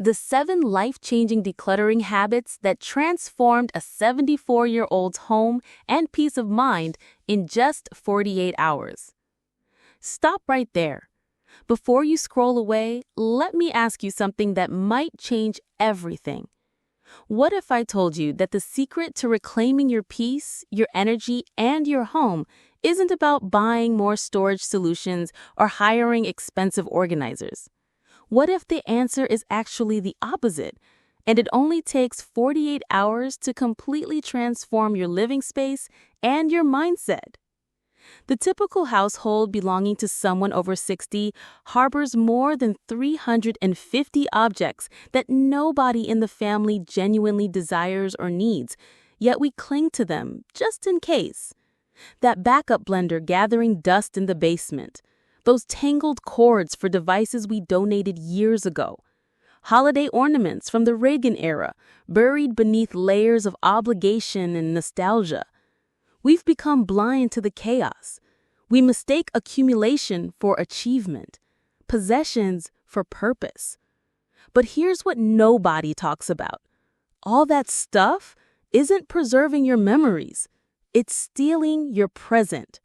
The 7 life-changing decluttering habits that transformed a 74-year-old's home and peace of mind in just 48 hours. Stop right there. Before you scroll away, let me ask you something that might change everything. What if I told you that the secret to reclaiming your peace, your energy, and your home isn't about buying more storage solutions or hiring expensive organizers? What if the answer is actually the opposite, and it only takes 48 hours to completely transform your living space and your mindset? The typical household belonging to someone over 60 harbors more than 350 objects that nobody in the family genuinely desires or needs, yet we cling to them just in case. That backup blender gathering dust in the basement. Those tangled cords for devices we donated years ago. Holiday ornaments from the Reagan era, buried beneath layers of obligation and nostalgia. We've become blind to the chaos. We mistake accumulation for achievement, possessions for purpose. But here's what nobody talks about. All that stuff isn't preserving your memories. It's stealing your present.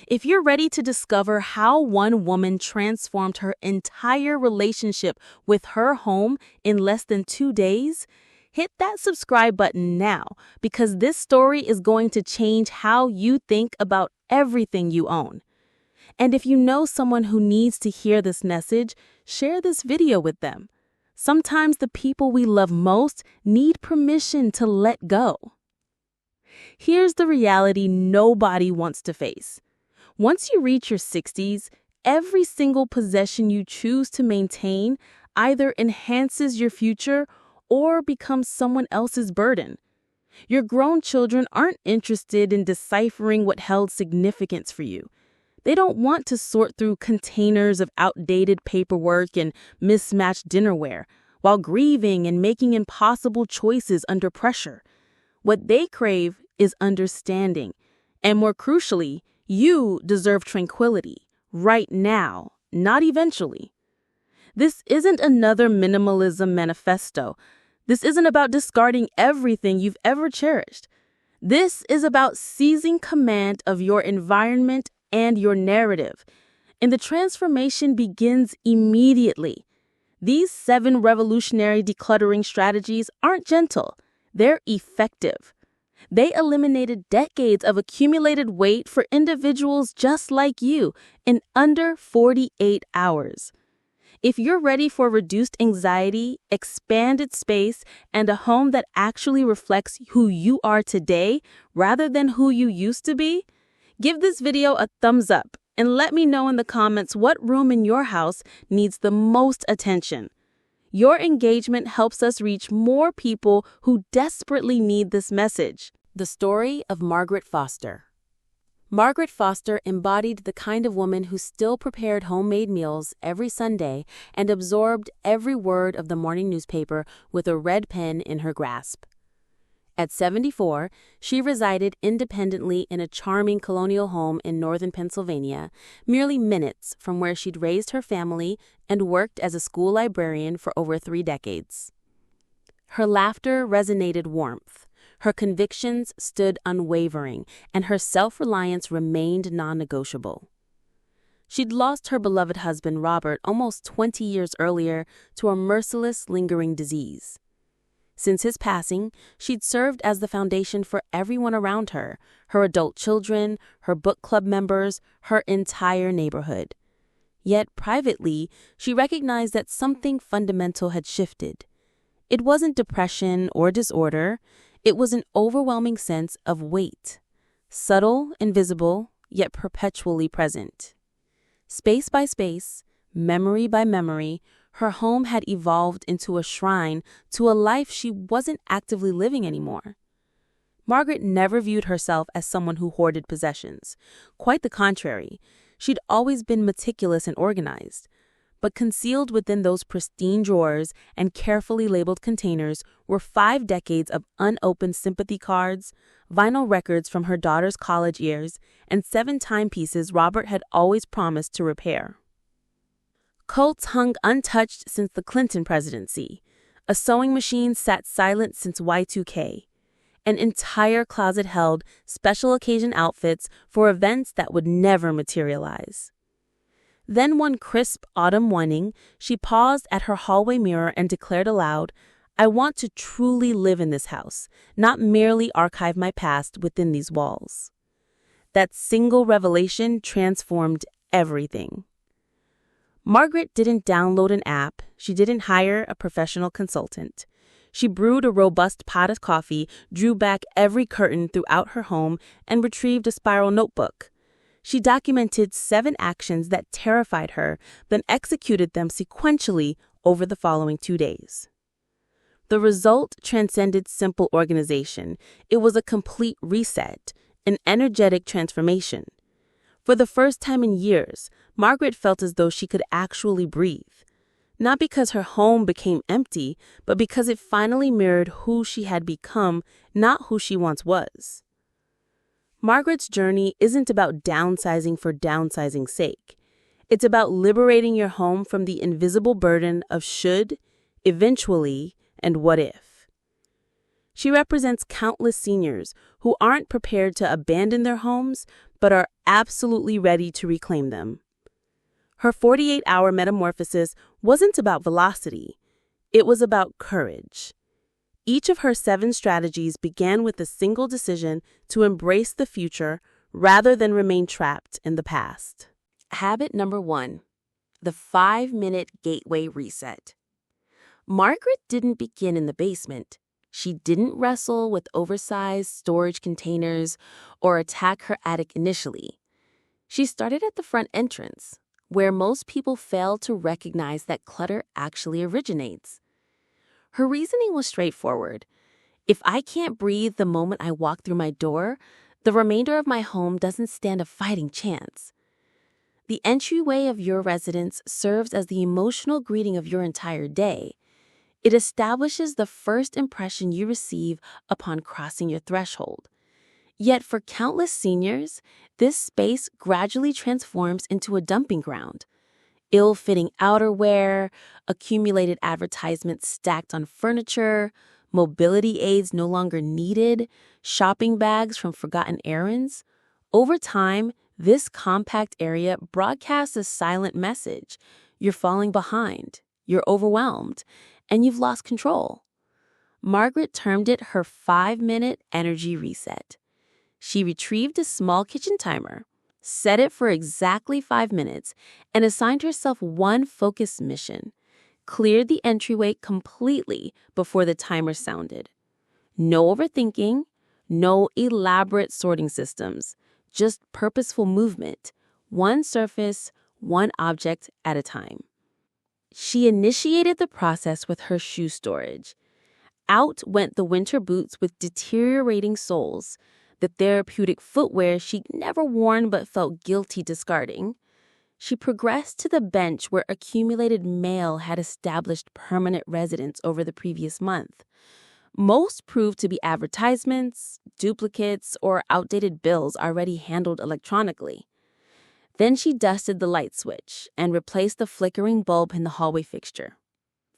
If you're ready to discover how one woman transformed her entire relationship with her home in less than 2 days, hit that subscribe button now, because this story is going to change how you think about everything you own. And if you know someone who needs to hear this message, share this video with them. Sometimes the people we love most need permission to let go. Here's the reality nobody wants to face. Once you reach your 60s, every single possession you choose to maintain either enhances your future or becomes someone else's burden. Your grown children aren't interested in deciphering what held significance for you. They don't want to sort through containers of outdated paperwork and mismatched dinnerware while grieving and making impossible choices under pressure. What they crave is understanding, and more crucially, you deserve tranquility, right now, not eventually. This isn't another minimalism manifesto. This isn't about discarding everything you've ever cherished. This is about seizing command of your environment and your narrative. And the transformation begins immediately. These 7 revolutionary decluttering strategies aren't gentle. They're effective. They eliminated decades of accumulated weight for individuals just like you in under 48 hours. If you're ready for reduced anxiety, expanded space, and a home that actually reflects who you are today rather than who you used to be, give this video a thumbs up and let me know in the comments what room in your house needs the most attention. Your engagement helps us reach more people who desperately need this message. The story of Margaret Foster. Margaret Foster embodied the kind of woman who still prepared homemade meals every Sunday and absorbed every word of the morning newspaper with a red pen in her grasp. At 74, she resided independently in a charming colonial home in northern Pennsylvania, merely minutes from where she'd raised her family and worked as a school librarian for over 3 decades. Her laughter resonated warmth. Her convictions stood unwavering, and her self-reliance remained non-negotiable. She'd lost her beloved husband, Robert, almost 20 years earlier to a merciless, lingering disease. Since his passing, she'd served as the foundation for everyone around her, her adult children, her book club members, her entire neighborhood. Yet, privately, she recognized that something fundamental had shifted. It wasn't depression or disorder. It was an overwhelming sense of weight, subtle, invisible, yet perpetually present. Space by space, memory by memory, her home had evolved into a shrine to a life she wasn't actively living anymore. Margaret never viewed herself as someone who hoarded possessions. Quite the contrary, she'd always been meticulous and organized. But concealed within those pristine drawers and carefully labeled containers were 5 decades of unopened sympathy cards, vinyl records from her daughter's college years, and 7 timepieces Robert had always promised to repair. Coats hung untouched since the Clinton presidency. A sewing machine sat silent since Y2K. An entire closet held special occasion outfits for events that would never materialize. Then one crisp autumn morning, she paused at her hallway mirror and declared aloud, "I want to truly live in this house, not merely archive my past within these walls." That single revelation transformed everything. Margaret didn't download an app. She didn't hire a professional consultant. She brewed a robust pot of coffee, drew back every curtain throughout her home, and retrieved a spiral notebook. She documented 7 actions that terrified her, then executed them sequentially over the following 2 days. The result transcended simple organization. It was a complete reset, an energetic transformation. For the first time in years, Margaret felt as though she could actually breathe. Not because her home became empty, but because it finally mirrored who she had become, not who she once was. Margaret's journey isn't about downsizing for downsizing's sake. It's about liberating your home from the invisible burden of should, eventually, and what if. She represents countless seniors who aren't prepared to abandon their homes, but are absolutely ready to reclaim them. Her 48-hour metamorphosis wasn't about velocity. It was about courage. Each of her 7 strategies began with a single decision to embrace the future rather than remain trapped in the past. Habit number 1, the 5-minute gateway reset. Margaret didn't begin in the basement. She didn't wrestle with oversized storage containers or attack her attic initially. She started at the front entrance, where most people fail to recognize that clutter actually originates. Her reasoning was straightforward. If I can't breathe the moment I walk through my door, the remainder of my home doesn't stand a fighting chance. The entryway of your residence serves as the emotional greeting of your entire day. It establishes the first impression you receive upon crossing your threshold. Yet for countless seniors, this space gradually transforms into a dumping ground. Ill-fitting outerwear, accumulated advertisements stacked on furniture, mobility aids no longer needed, shopping bags from forgotten errands. Over time, this compact area broadcasts a silent message. You're falling behind, you're overwhelmed, and you've lost control. Margaret termed it her 5-minute energy reset. She retrieved a small kitchen timer, set it for exactly 5 minutes, and assigned herself one focused mission: cleared the entryway completely before the timer sounded. No overthinking, no elaborate sorting systems, just purposeful movement, one surface, one object at a time. She initiated the process with her shoe storage. Out went the winter boots with deteriorating soles, the therapeutic footwear she'd never worn but felt guilty discarding. She progressed to the bench where accumulated mail had established permanent residence over the previous month. Most proved to be advertisements, duplicates, or outdated bills already handled electronically. Then she dusted the light switch and replaced the flickering bulb in the hallway fixture.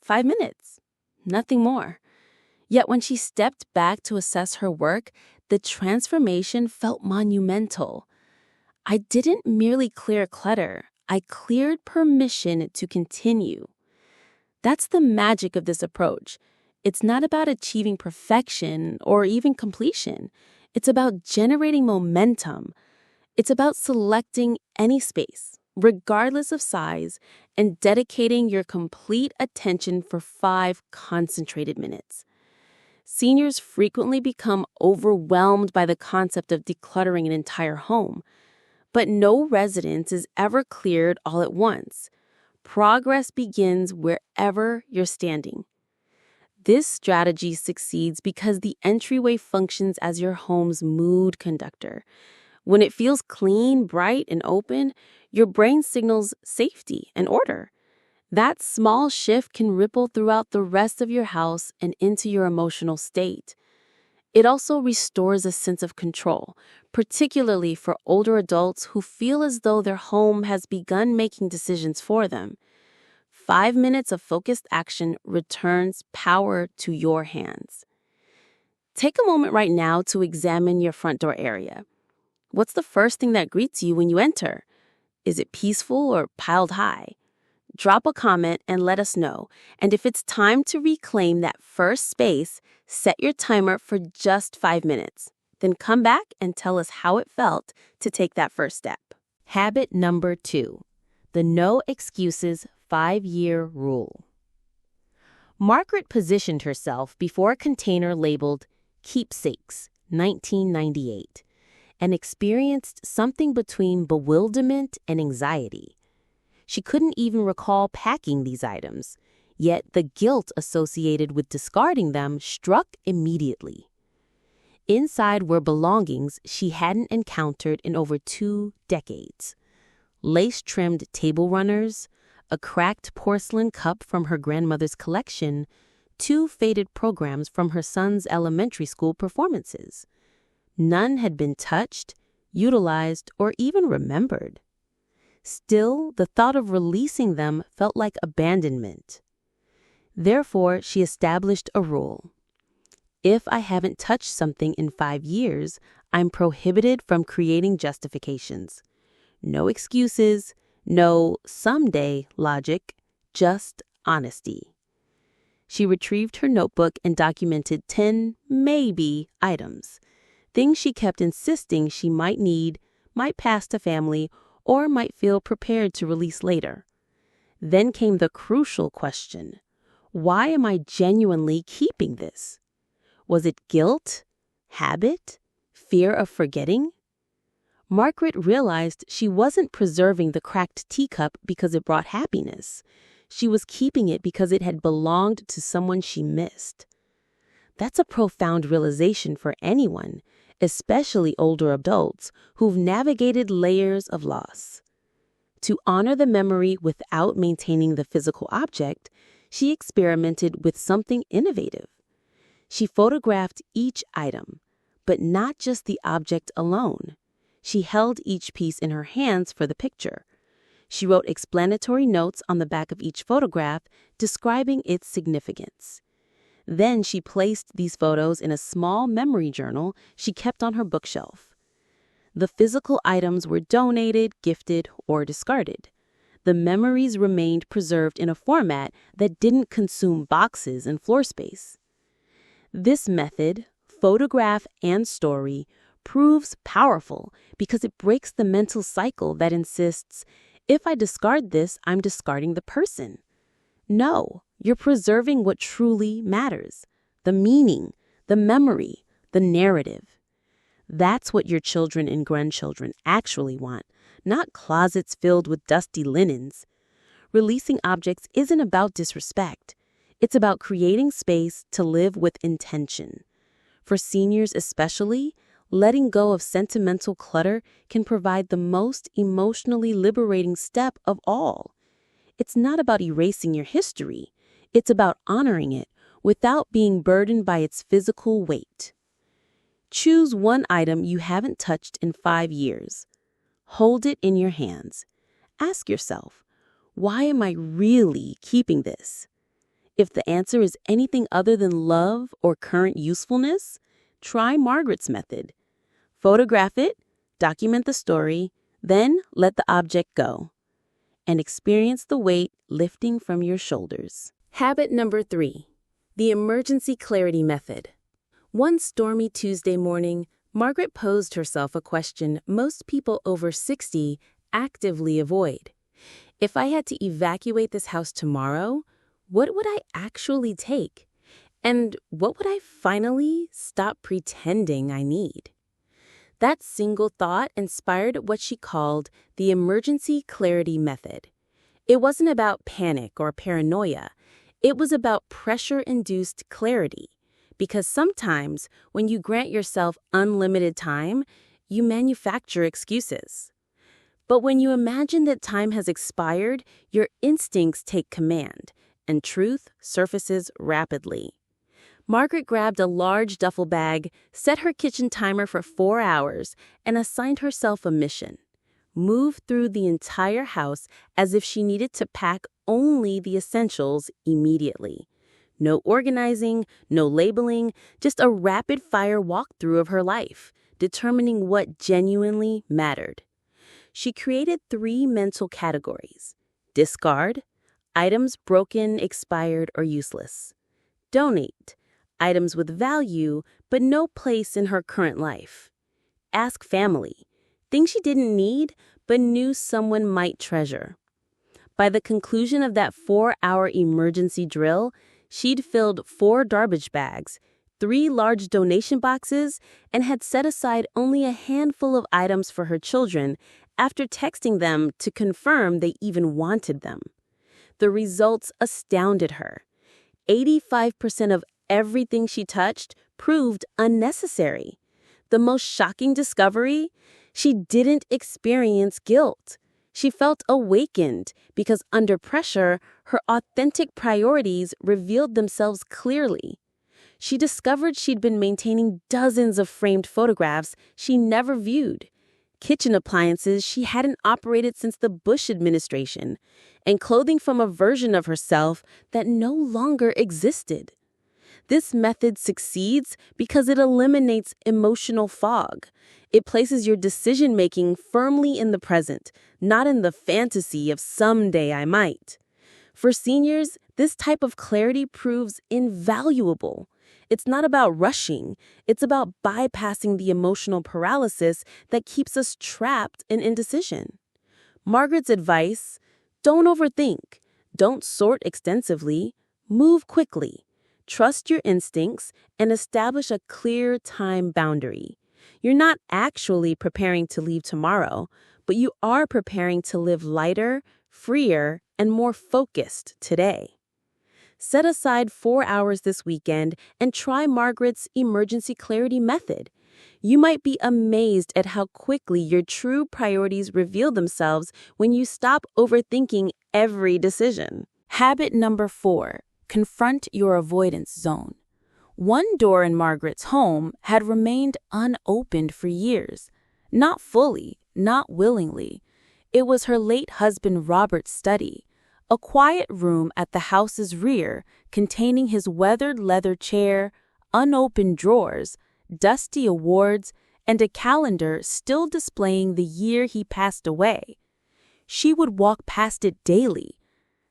5 minutes, nothing more. Yet when she stepped back to assess her work, the transformation felt monumental. I didn't merely clear clutter, I cleared permission to continue. That's the magic of this approach. It's not about achieving perfection or even completion. It's about generating momentum. It's about selecting any space, regardless of size, and dedicating your complete attention for 5 concentrated minutes. Seniors frequently become overwhelmed by the concept of decluttering an entire home. But no residence is ever cleared all at once. Progress begins wherever you're standing. This strategy succeeds because the entryway functions as your home's mood conductor. When it feels clean, bright, and open, your brain signals safety and order. That small shift can ripple throughout the rest of your house and into your emotional state. It also restores a sense of control, particularly for older adults who feel as though their home has begun making decisions for them. 5 minutes of focused action returns power to your hands. Take a moment right now to examine your front door area. What's the first thing that greets you when you enter? Is it peaceful or piled high? Drop a comment and let us know. And if it's time to reclaim that first space, set your timer for just 5 minutes. Then come back and tell us how it felt to take that first step. Habit number 2, the no excuses FiveYear rule. Margaret positioned herself before a container labeled Keepsakes, 1998, and experienced something between bewilderment and anxiety. She couldn't even recall packing these items, yet the guilt associated with discarding them struck immediately. Inside were belongings she hadn't encountered in over 2 decades. Lace-trimmed table runners, a cracked porcelain cup from her grandmother's collection, 2 faded programs from her son's elementary school performances. None had been touched, utilized, or even remembered. Still, the thought of releasing them felt like abandonment. Therefore, she established a rule. If I haven't touched something in 5 years, I'm prohibited from creating justifications. No excuses, no someday logic, just honesty. She retrieved her notebook and documented 10 maybe items, things she kept insisting she might need, might pass to family, or might feel prepared to release later. Then came the crucial question: why am I genuinely keeping this? Was it guilt, habit, fear of forgetting? Margaret realized she wasn't preserving the cracked teacup because it brought happiness. She was keeping it because it had belonged to someone she missed. That's a profound realization for anyone, especially older adults who've navigated layers of loss. To honor the memory without maintaining the physical object, she experimented with something innovative. She photographed each item, but not just the object alone. She held each piece in her hands for the picture. She wrote explanatory notes on the back of each photograph describing its significance. Then she placed these photos in a small memory journal she kept on her bookshelf. The physical items were donated, gifted, or discarded. The memories remained preserved in a format that didn't consume boxes and floor space. This method, photograph and story, proves powerful because it breaks the mental cycle that insists, if I discard this, I'm discarding the person. No, you're preserving what truly matters: the meaning, the memory, the narrative. That's what your children and grandchildren actually want, not closets filled with dusty linens. Releasing objects isn't about disrespect. It's about creating space to live with intention. For seniors especially, letting go of sentimental clutter can provide the most emotionally liberating step of all. It's not about erasing your history. It's about honoring it without being burdened by its physical weight. Choose one item you haven't touched in 5 years. Hold it in your hands. Ask yourself, why am I really keeping this? If the answer is anything other than love or current usefulness, try Margaret's method. Photograph it, document the story, then let the object go, and experience the weight lifting from your shoulders. Habit number 3, the emergency clarity method. One stormy Tuesday morning, Margaret posed herself a question most people over 60 actively avoid. If I had to evacuate this house tomorrow, what would I actually take? And what would I finally stop pretending I need? That single thought inspired what she called the emergency clarity method. It wasn't about panic or paranoia. It was about pressure-induced clarity. Because sometimes when you grant yourself unlimited time, you manufacture excuses. But when you imagine that time has expired, your instincts take command, and truth surfaces rapidly. Margaret grabbed a large duffel bag, set her kitchen timer for 4 hours, and assigned herself a mission: move through the entire house as if she needed to pack only the essentials immediately. No organizing, no labeling, just a rapid-fire walkthrough of her life, determining what genuinely mattered. She created 3 mental categories: discard, items broken, expired, or useless; donate, items with value but no place in her current life; ask family, things she didn't need but knew someone might treasure. By the conclusion of that 4-hour emergency drill, she'd filled 4 garbage bags, 3 large donation boxes, and had set aside only a handful of items for her children after texting them to confirm they even wanted them. The results astounded her. 85% of everything she touched proved unnecessary. The most shocking discovery? She didn't experience guilt. She felt awakened because under pressure, her authentic priorities revealed themselves clearly. She discovered she'd been maintaining dozens of framed photographs she never viewed, kitchen appliances she hadn't operated since the Bush administration, and clothing from a version of herself that no longer existed. This method succeeds because it eliminates emotional fog. It places your decision-making firmly in the present, not in the fantasy of someday I might. For seniors, this type of clarity proves invaluable. It's not about rushing. It's about bypassing the emotional paralysis that keeps us trapped in indecision. Margaret's advice: don't overthink. Don't sort extensively. Move quickly. Trust your instincts and establish a clear time boundary. You're not actually preparing to leave tomorrow, but you are preparing to live lighter, freer, and more focused today. Set aside 4 hours this weekend and try Margaret's emergency clarity method. You might be amazed at how quickly your true priorities reveal themselves when you stop overthinking every decision. Habit number 4. Confront your avoidance zone. One door in Margaret's home had remained unopened for years. Not fully, not willingly. It was her late husband Robert's study, a quiet room at the house's rear containing his weathered leather chair, unopened drawers, dusty awards, and a calendar still displaying the year he passed away. She would walk past it daily.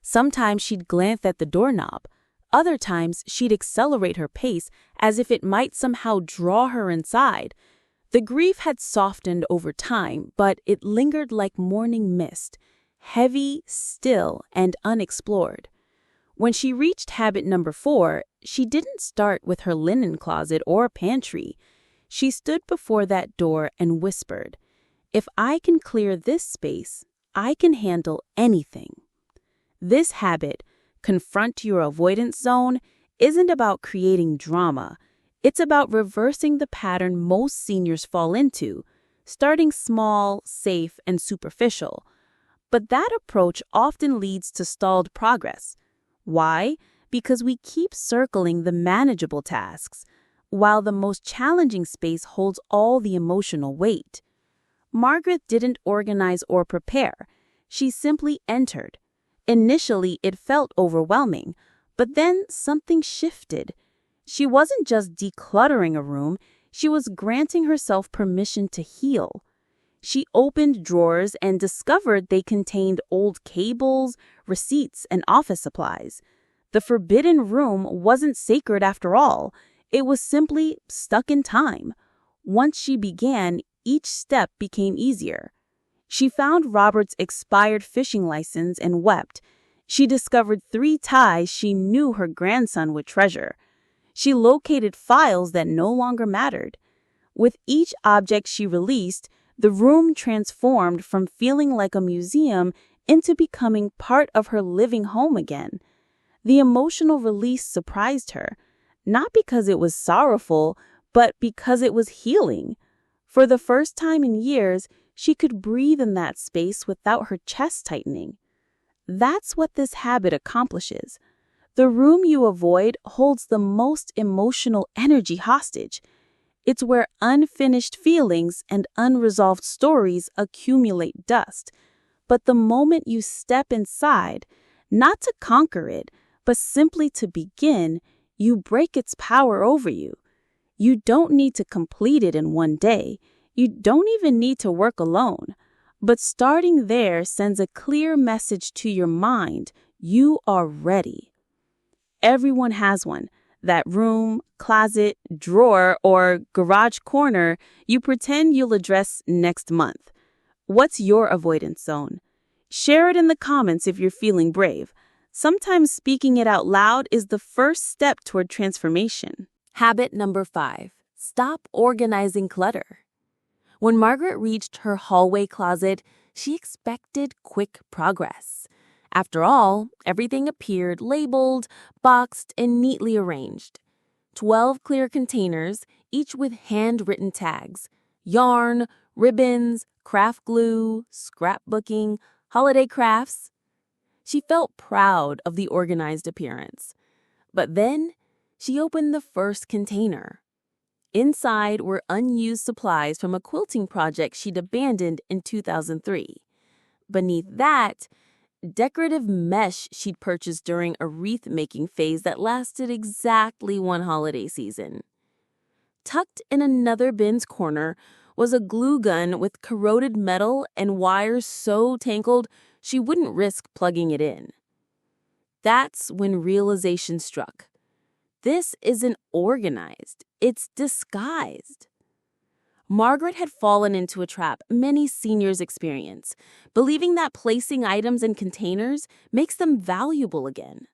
Sometimes she'd glance at the doorknob. Other times she'd accelerate her pace as if it might somehow draw her inside. The grief had softened over time, but it lingered like morning mist, heavy, still, and unexplored. When she reached habit number 4, she didn't start with her linen closet or pantry. She stood before that door and whispered, "If I can clear this space, I can handle anything." This habit, confront your avoidance zone, isn't about creating drama. It's about reversing the pattern most seniors fall into, starting small, safe, and superficial. But that approach often leads to stalled progress. Why? Because we keep circling the manageable tasks, while the most challenging space holds all the emotional weight. Margaret didn't organize or prepare. She simply entered. Initially, it felt overwhelming, but then something shifted. She wasn't just decluttering a room, she was granting herself permission to heal. She opened drawers and discovered they contained old cables, receipts, and office supplies. The forbidden room wasn't sacred after all. It was simply stuck in time. Once she began, each step became easier. She found Robert's expired fishing license and wept. She discovered 3 ties she knew her grandson would treasure. She located files that no longer mattered. With each object she released, the room transformed from feeling like a museum into becoming part of her living home again. The emotional release surprised her, not because it was sorrowful, but because it was healing. For the first time in years, she could breathe in that space without her chest tightening. That's what this habit accomplishes. The room you avoid holds the most emotional energy hostage. It's where unfinished feelings and unresolved stories accumulate dust. But the moment you step inside, Not to conquer it, but simply to begin, you break its power over you. You don't need to complete it in one day. You don't even need to work alone. But starting there sends a clear message to your mind. You are ready. Everyone has one. That room, closet, drawer, or garage corner you pretend you'll address next month. What's your avoidance zone? Share it in the comments if you're feeling brave. Sometimes speaking it out loud is the first step toward transformation. Habit number 5. Stop organizing clutter. When Margaret reached her hallway closet, she expected quick progress. After all, everything appeared labeled, boxed, and neatly arranged. 12 clear containers, each with handwritten tags, yarn, ribbons, craft glue, scrapbooking, holiday crafts. She felt proud of the organized appearance. But then, she opened the first container. Inside were unused supplies from a quilting project she'd abandoned in 2003. Beneath that, decorative mesh she'd purchased during a wreath-making phase that lasted exactly one holiday season. Tucked in another bin's corner was a glue gun with corroded metal and wires so tangled she wouldn't risk plugging it in. That's when realization struck. This isn't organized, it's disguised. Margaret had fallen into a trap many seniors experience, believing that placing items in containers makes them valuable again.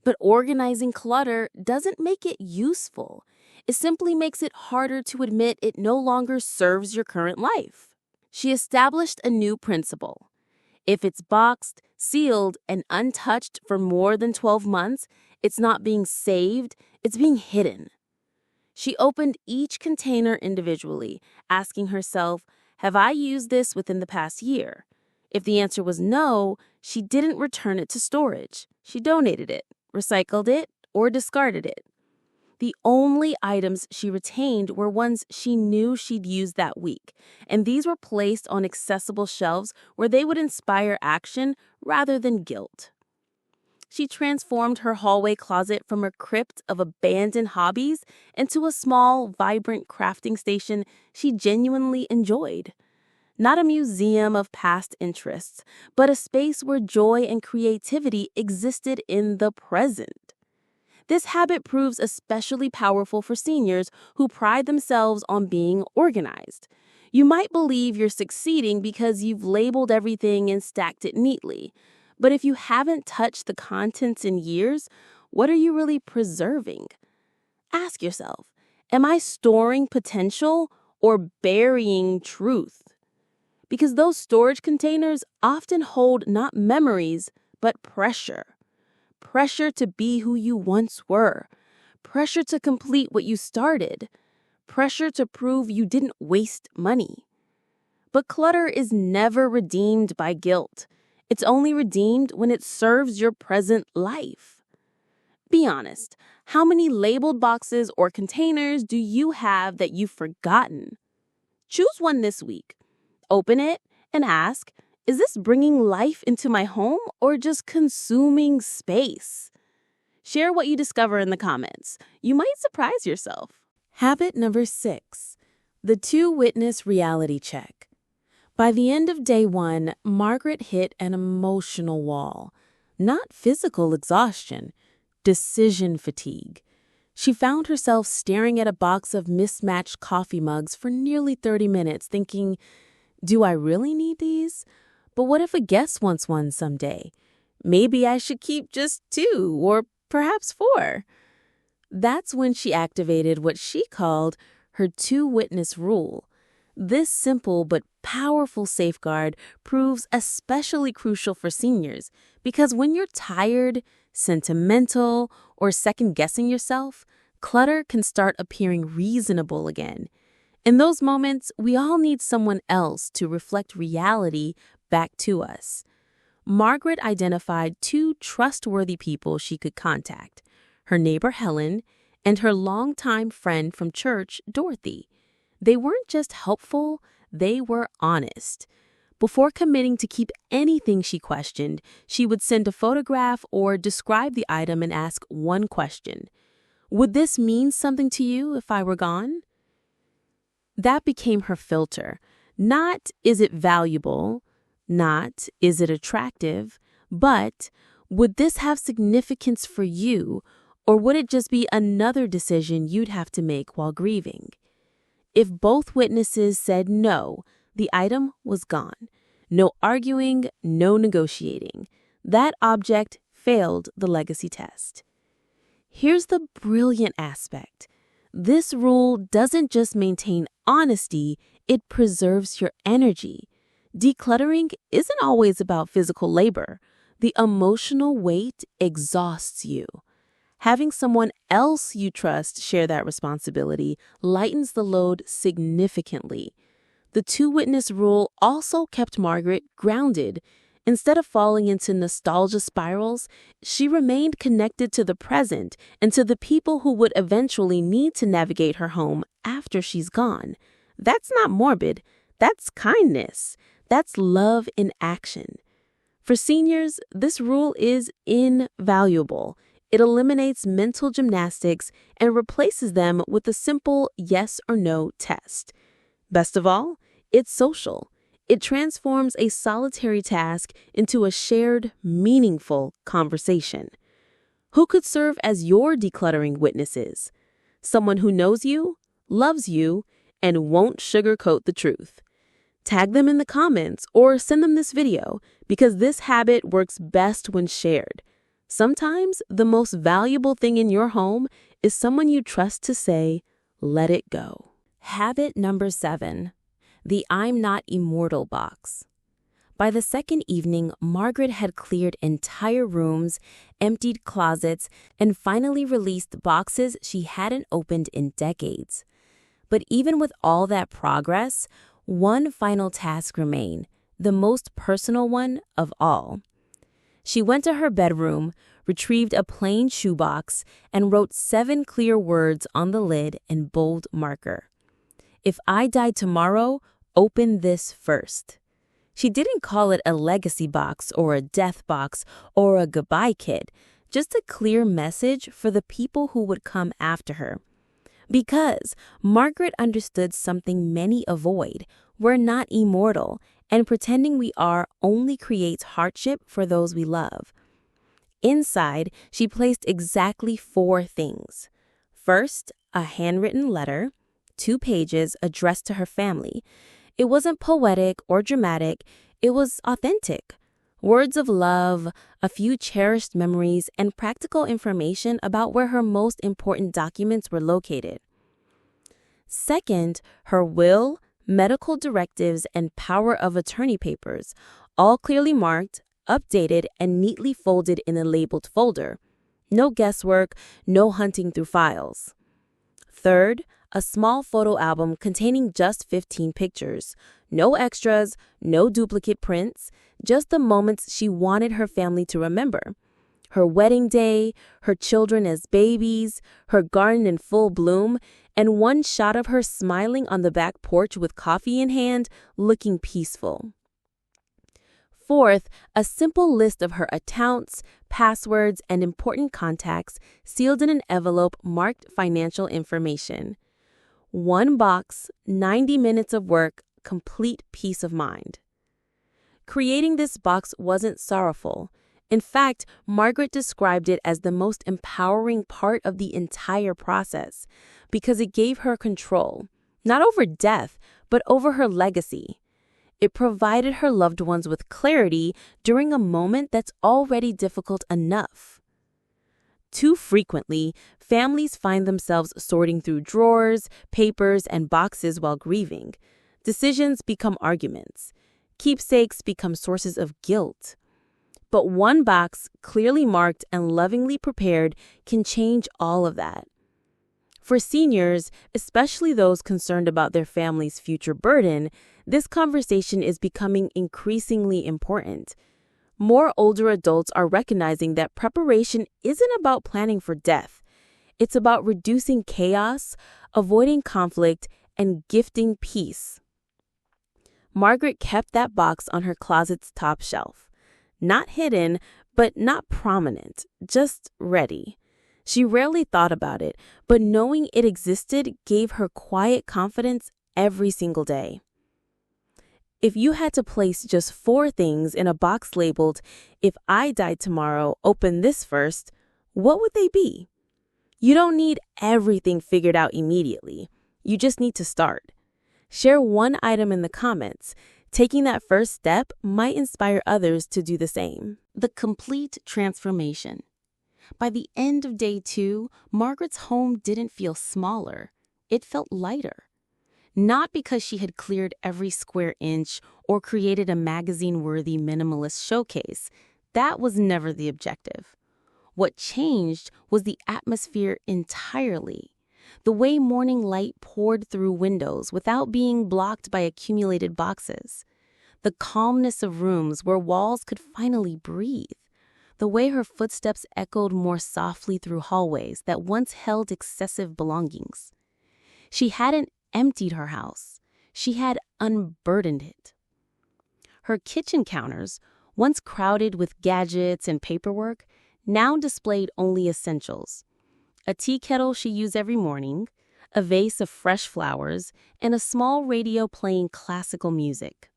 But organizing clutter doesn't make it useful. It simply makes it harder to admit it no longer serves your current life. She established a new principle. If it's boxed, sealed, and untouched for more than 12 months, it's not being saved, it's being hidden. She opened each container individually, asking herself, have I used this within the past year? If the answer was no, she didn't return it to storage. She donated it, recycled it, or discarded it. The only items she retained were ones she knew she'd use that week, and these were placed on accessible shelves where they would inspire action rather than guilt. She transformed her hallway closet from a crypt of abandoned hobbies into a small, vibrant crafting station she genuinely enjoyed. Not a museum of past interests, but a space where joy and creativity existed in the present. This habit proves especially powerful for seniors who pride themselves on being organized. You might believe you're succeeding because you've labeled everything and stacked it neatly. But if you haven't touched the contents in years, what are you really preserving? Ask yourself, am I storing potential or burying truth? Because those storage containers often hold not memories, but pressure. Pressure to be who you once were. Pressure to complete what you started. Pressure to prove you didn't waste money. But clutter is never redeemed by guilt. It's only redeemed when it serves your present life. Be honest, how many labeled boxes or containers do you have that you've forgotten? Choose one this week. Open it and ask, is this bringing life into my home or just consuming space? Share what you discover in the comments. You might surprise yourself. Habit number 6, the two-witness reality check. By the end of day 1, Margaret hit an emotional wall. Not physical exhaustion, decision fatigue. She found herself staring at a box of mismatched coffee mugs for nearly 30 minutes, thinking, do I really need these? But what if a guest wants one someday? Maybe I should keep just 2 or perhaps 4. That's when she activated what she called her two-witness rule. This simple but powerful safeguard proves especially crucial for seniors because when you're tired, sentimental, or second-guessing yourself, clutter can start appearing reasonable again. In those moments, we all need someone else to reflect reality back to us. Margaret identified 2 trustworthy people she could contact, her neighbor Helen and her longtime friend from church, Dorothy. They weren't just helpful, they were honest. Before committing to keep anything she questioned, she would send a photograph or describe the item and ask one question. Would this mean something to you if I were gone? That became her filter. Not, is it valuable? Not, is it attractive? But, would this have significance for you, or would it just be another decision you'd have to make while grieving? If both witnesses said no, the item was gone. No arguing, no negotiating. That object failed the legacy test. Here's the brilliant aspect. This rule doesn't just maintain honesty, it preserves your energy. Decluttering isn't always about physical labor. The emotional weight exhausts you. Having someone else you trust share that responsibility lightens the load significantly. The two-witness rule also kept Margaret grounded. Instead of falling into nostalgia spirals, she remained connected to the present and to the people who would eventually need to navigate her home after she's gone. That's not morbid. That's kindness. That's love in action. For seniors, this rule is invaluable. It eliminates mental gymnastics and replaces them with a simple yes or no test. Best of all, it's social. It transforms a solitary task into a shared, meaningful conversation. Who could serve as your decluttering witnesses? Someone who knows you, loves you, and won't sugarcoat the truth. Tag them in the comments or send them this video because this habit works best when shared. Sometimes the most valuable thing in your home is someone you trust to say, let it go. Habit number 7, the I'm not immortal box. By the second evening, Margaret had cleared entire rooms, emptied closets, and finally released boxes she hadn't opened in decades. But even with all that progress, one final task remained, the most personal one of all. She went to her bedroom, retrieved a plain shoebox, and wrote 7 clear words on the lid in bold marker. If I die tomorrow, open this first. She didn't call it a legacy box or a death box or a goodbye kit, just a clear message for the people who would come after her. Because Margaret understood something many avoid. We're not immortal, and pretending we are only creates hardship for those we love. Inside, she placed exactly 4 things. First, a handwritten letter, 2 pages addressed to her family. It wasn't poetic or dramatic, it was authentic. Words of love, a few cherished memories, and practical information about where her most important documents were located. Second, her will, medical directives, and power of attorney papers, all clearly marked, updated, and neatly folded in a labeled folder. No guesswork, no hunting through files. Third, a small photo album containing just 15 pictures. No extras, no duplicate prints, just the moments she wanted her family to remember. Her wedding day, her children as babies, her garden in full bloom, and one shot of her smiling on the back porch with coffee in hand, looking peaceful. Fourth, a simple list of her accounts, passwords, and important contacts sealed in an envelope marked financial information. 1 box, 90 minutes of work, complete peace of mind. Creating this box wasn't sorrowful. In fact, Margaret described it as the most empowering part of the entire process because it gave her control, not over death, but over her legacy. It provided her loved ones with clarity during a moment that's already difficult enough. Too frequently, families find themselves sorting through drawers, papers, and boxes while grieving. Decisions become arguments. Keepsakes become sources of guilt. But one box, clearly marked and lovingly prepared, can change all of that. For seniors, especially those concerned about their family's future burden, this conversation is becoming increasingly important. More older adults are recognizing that preparation isn't about planning for death. It's about reducing chaos, avoiding conflict, and gifting peace. Margaret kept that box on her closet's top shelf. Not hidden, but not prominent, just ready. She rarely thought about it, but knowing it existed gave her quiet confidence every single day. If you had to place just 4 things in a box labeled, "If I died tomorrow, open this first," what would they be? You don't need everything figured out immediately. You just need to start. Share one item in the comments. Taking that first step might inspire others to do the same. The complete transformation. By the end of day 2, Margaret's home didn't feel smaller. It felt lighter. Not because she had cleared every square inch or created a magazine-worthy minimalist showcase. That was never the objective. What changed was the atmosphere entirely. The way morning light poured through windows without being blocked by accumulated boxes. The calmness of rooms where walls could finally breathe. The way her footsteps echoed more softly through hallways that once held excessive belongings. She hadn't emptied her house. She had unburdened it. Her kitchen counters, once crowded with gadgets and paperwork, now displayed only essentials. A tea kettle she used every morning, a vase of fresh flowers, and a small radio playing classical music.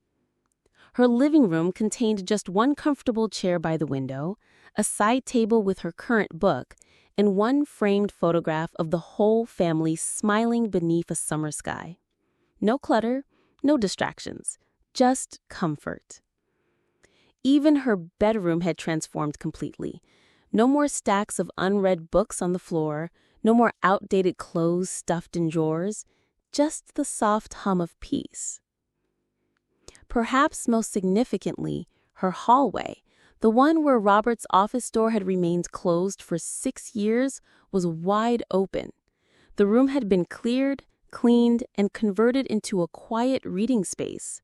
Her living room contained just one comfortable chair by the window, a side table with her current book, and one framed photograph of the whole family smiling beneath a summer sky. No clutter, no distractions, just comfort. Even her bedroom had transformed completely. No more stacks of unread books on the floor, no more outdated clothes stuffed in drawers, just the soft hum of peace. Perhaps most significantly, her hallway, the one where Robert's office door had remained closed for 6 years, was wide open. The room had been cleared, cleaned, and converted into a quiet reading space.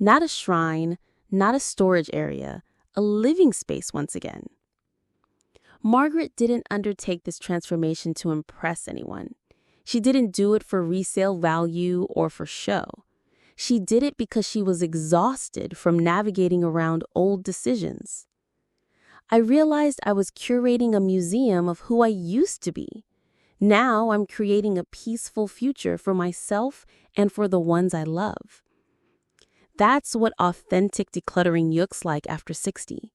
Not a shrine, not a storage area, a living space once again. Margaret didn't undertake this transformation to impress anyone. She didn't do it for resale value or for show. She did it because she was exhausted from navigating around old decisions. I realized I was curating a museum of who I used to be. Now I'm creating a peaceful future for myself and for the ones I love. That's what authentic decluttering looks like after 60.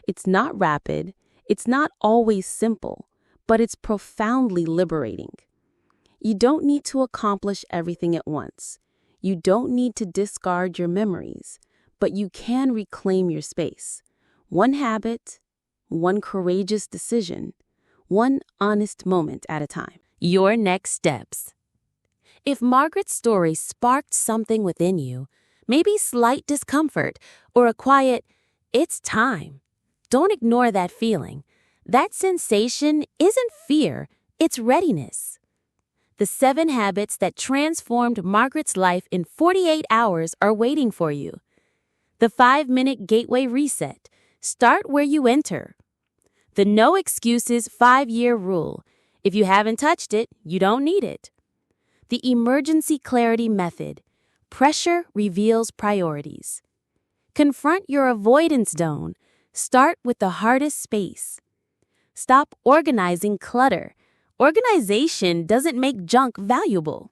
It's not rapid, it's not always simple, but it's profoundly liberating. You don't need to accomplish everything at once. You don't need to discard your memories, but you can reclaim your space. One habit, one courageous decision, one honest moment at a time. Your next steps. If Margaret's story sparked something within you, maybe slight discomfort or a quiet, "It's time," don't ignore that feeling. That sensation isn't fear, it's readiness. The 7 habits that transformed Margaret's life in 48 hours are waiting for you. The 5-minute gateway reset. Start where you enter. The no excuses 5-year rule. If you haven't touched it, you don't need it. The emergency clarity method. Pressure reveals priorities. Confront your avoidance zone. Start with the hardest space. Stop organizing clutter. Organization doesn't make junk valuable.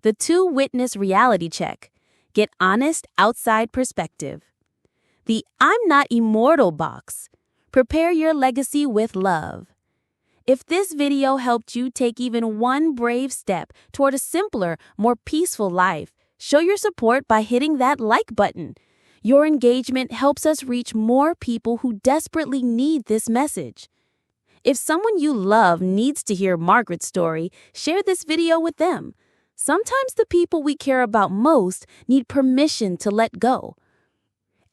The two-witness reality check. Get honest outside perspective. The "I'm not immortal" box. Prepare your legacy with love. If this video helped you take even one brave step toward a simpler, more peaceful life, show your support by hitting that like button. Your engagement helps us reach more people who desperately need this message. If someone you love needs to hear Margaret's story, share this video with them. Sometimes the people we care about most need permission to let go.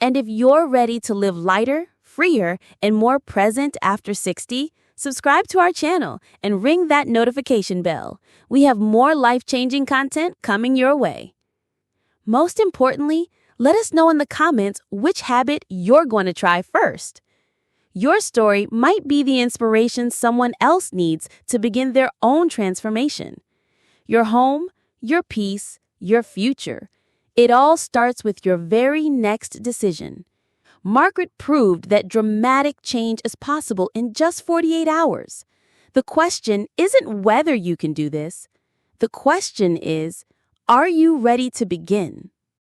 And if you're ready to live lighter, freer, and more present after 60, subscribe to our channel and ring that notification bell. We have more life-changing content coming your way. Most importantly, let us know in the comments which habit you're going to try first. Your story might be the inspiration someone else needs to begin their own transformation. Your home, your peace, your future. It all starts with your very next decision. Margaret proved that dramatic change is possible in just 48 hours. The question isn't whether you can do this. The question is, are you ready to begin?